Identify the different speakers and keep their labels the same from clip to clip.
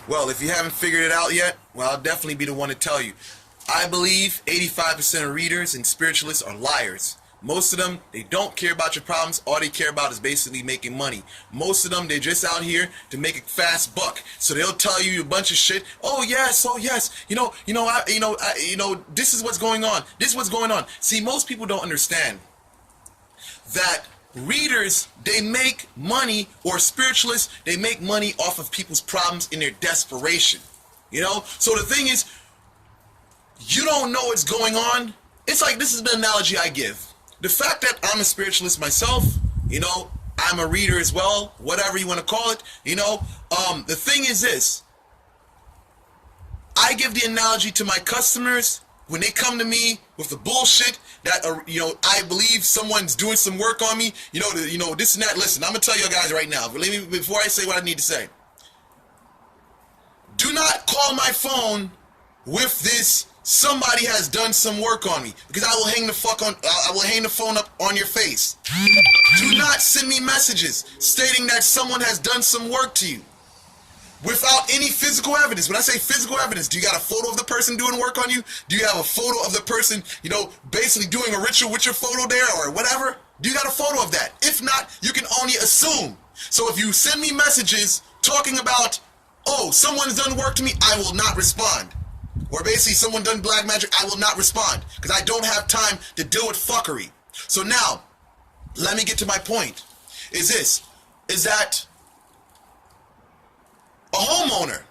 Speaker 1: Well, if you haven't figured it out yet, well, I'll definitely be the one to tell you. I believe 85% of readers and spiritualists are liars. Most of them, they don't care about your problems. All they care about is basically making money. Most of them, they're just out here to make a fast buck. So they'll tell you a bunch of shit. Oh yes, this is what's going on. This is what's going on. See, most people don't understand that readers, they make money, or spiritualists, they make money off of people's problems in their desperation. So the thing is, you don't know what's going on. It's like, this is the analogy I give. The fact that I'm a spiritualist myself, I'm a reader as well, whatever you want to call it, the thing is this. I give the analogy to my customers when they come to me with the bullshit that, I believe someone's doing some work on me, this and that. Listen, I'm going to tell you guys right now, before I say what I need to say. Do not call my phone with this, somebody has done some work on me, because I will hang the phone up on your face. Do not send me messages stating that someone has done some work to you without any physical evidence. When I say physical evidence, do you got a photo of the person doing work on you? Do you have a photo of the person, basically doing a ritual with your photo there or whatever? Do you got a photo of that? If not, you can only assume. So if you send me messages talking about, oh, someone's done work to me, I will not respond. Or basically someone done black magic, I will not respond, because I don't have time to deal with fuckery. So now, let me get to my point. Is that a homeowner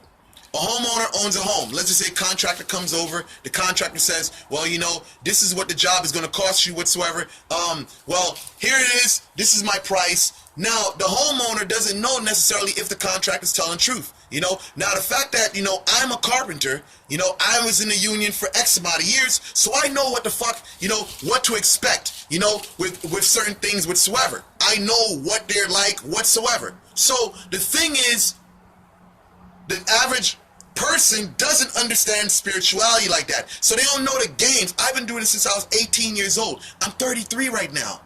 Speaker 1: owns a home. Let's just say a contractor comes over. The contractor says, well, this is what the job is going to cost you whatsoever. Well, here it is. This is my price. Now, the homeowner doesn't know necessarily if the contractor's telling the truth. Now the fact that, I'm a carpenter, I was in the union for X amount of years, so I know what the fuck, what to expect, with certain things whatsoever. I know what they're like whatsoever. So the thing is, the average person doesn't understand spirituality like that. So they don't know the games. I've been doing this since I was 18 years old. I'm 33 right now,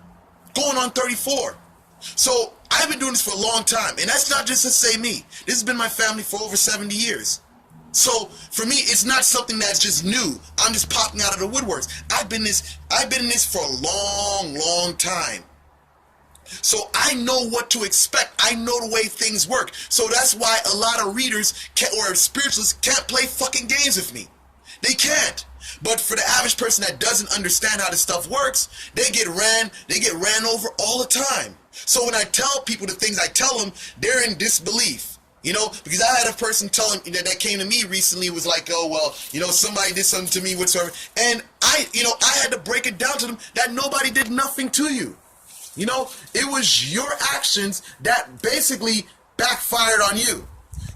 Speaker 1: going on 34. So I've been doing this for a long time, and that's not just to say me. This has been my family for over 70 years. So for me, it's not something that's just new. I'm just popping out of the woodworks. I've been in this for a long, long time. So I know what to expect. I know the way things work. So that's why a lot of readers or spiritualists can't play fucking games with me. They can't. But for the average person that doesn't understand how this stuff works, they get ran over all the time. So when I tell people the things I tell them, they're in disbelief. Because I had a person telling that came to me recently, was like, oh, well, somebody did something to me whatsoever. And I had to break it down to them that nobody did nothing to you. It was your actions that basically backfired on you.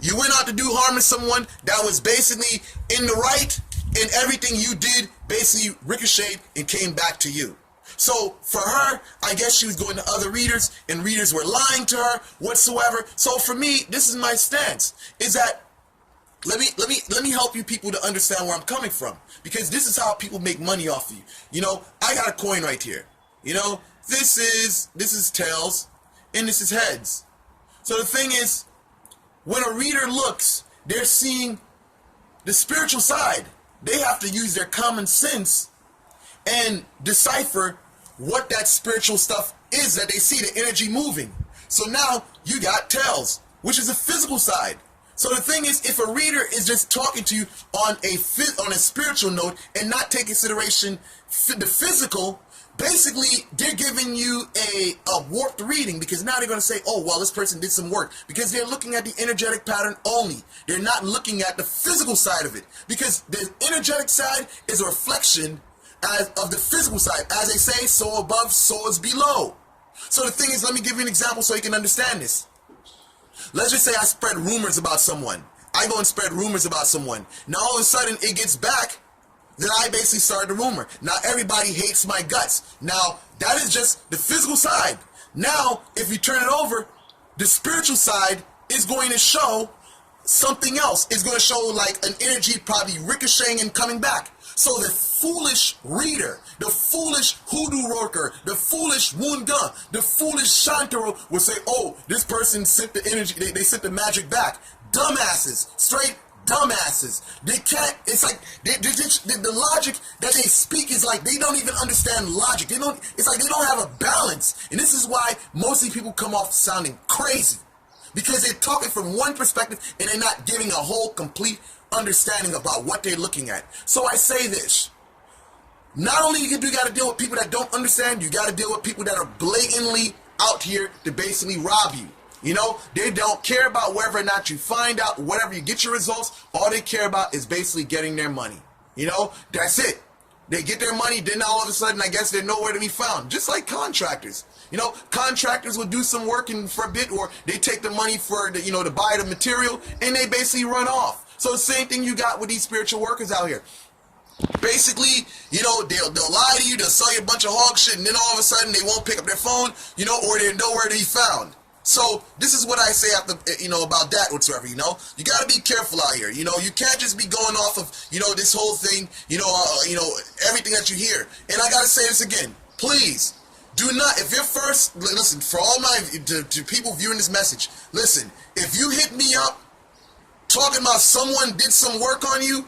Speaker 1: You went out to do harm to someone that was basically in the right, and everything you did basically ricocheted and came back to you. So for her, I guess she was going to other readers, and readers were lying to her whatsoever. So for me, this is my stance, is that let me help you people to understand where I'm coming from, because this is how people make money off of you. I got a coin right here. This is tails, and this is heads. So the thing is, when a reader looks, they're seeing the spiritual side. They have to use their common sense and decipher what that spiritual stuff is that they see, the energy moving. So now you got tails, which is a physical side. So the thing is, if a reader is just talking to you on a spiritual note and not take consideration the physical, basically they're giving you a warped reading, because now they're going to say, oh, well, this person did some work, because they're looking at the energetic pattern only. They're not looking at the physical side of it, because the energetic side is a reflection of the physical side. As they say, so above, so is below. So the thing is, let me give you an example so you can understand this. Let's just say I spread rumors about someone. I go and spread rumors about someone. Now all of a sudden it gets back that I basically started the rumor. Now everybody hates my guts. Now that is just the physical side. Now if you turn it over, the spiritual side is going to show something else. It's going to show like an energy probably ricocheting and coming back. So the foolish reader, the foolish hoodoo worker, the foolish Wunga, the foolish Shantaro will say, oh, this person sent the energy, they sent the magic back. dumbasses, straight dumbasses. They can't, it's like, the logic that they speak is like, they don't even understand logic. It's like they don't have a balance. And this is why mostly people come off sounding crazy. Because they're talking from one perspective and they're not giving a whole complete understanding about what they're looking at. So I say this. Not only you got to deal with people that don't understand, you got to deal with people that are blatantly out here to basically rob you. You know, they don't care about whether or not you find out, whatever you get your results, all they care about is basically getting their money. You know, that's it. They get their money, then all of a sudden, I guess they're nowhere to be found. Just like contractors. You know, contractors will do some work for a bit, or they take the money for, the, you know, to buy the material, and they basically run off. So the same thing you got with these spiritual workers out here. Basically, you know, they'll lie to you, they'll sell you a bunch of hog shit, and then all of a sudden they won't pick up their phone, you know, or they're nowhere to be found. So this is what I say after, you know, about that whatsoever, you know. You got to be careful out here, you know. You can't just be going off of, you know, this whole thing, you know, everything that you hear. And I got to say this again. Please, do not, if you're first, listen, for all my, to people viewing this message, listen, if you hit me up talking about someone did some work on you,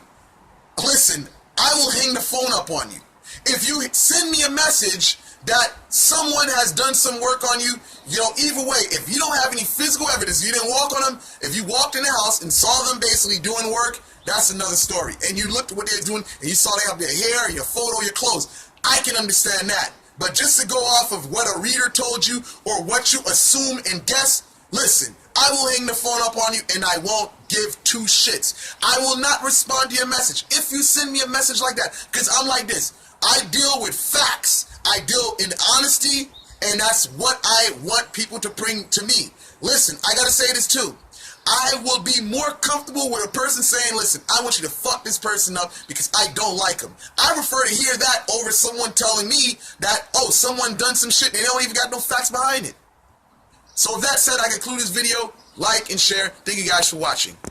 Speaker 1: listen, I will hang the phone up on you. If you send me a message that someone has done some work on you, you know, either way, if you don't have any physical evidence, you didn't walk on them, if you walked in the house and saw them basically doing work, that's another story. And you looked at what they're doing, and you saw they have their hair, your photo, your clothes. I can understand that. But just to go off of what a reader told you, or what you assume and guess, listen, I will hang the phone up on you, and I won't give two shits. I will not respond to your message if you send me a message like that, because I'm like this. I deal with facts. I deal in honesty, and that's what I want people to bring to me. Listen, I gotta say this too. I will be more comfortable with a person saying, listen, I want you to fuck this person up because I don't like him. I prefer to hear that over someone telling me that, oh, someone done some shit and they don't even got no facts behind it. So with that said, I conclude this video. Like and share. Thank you guys for watching.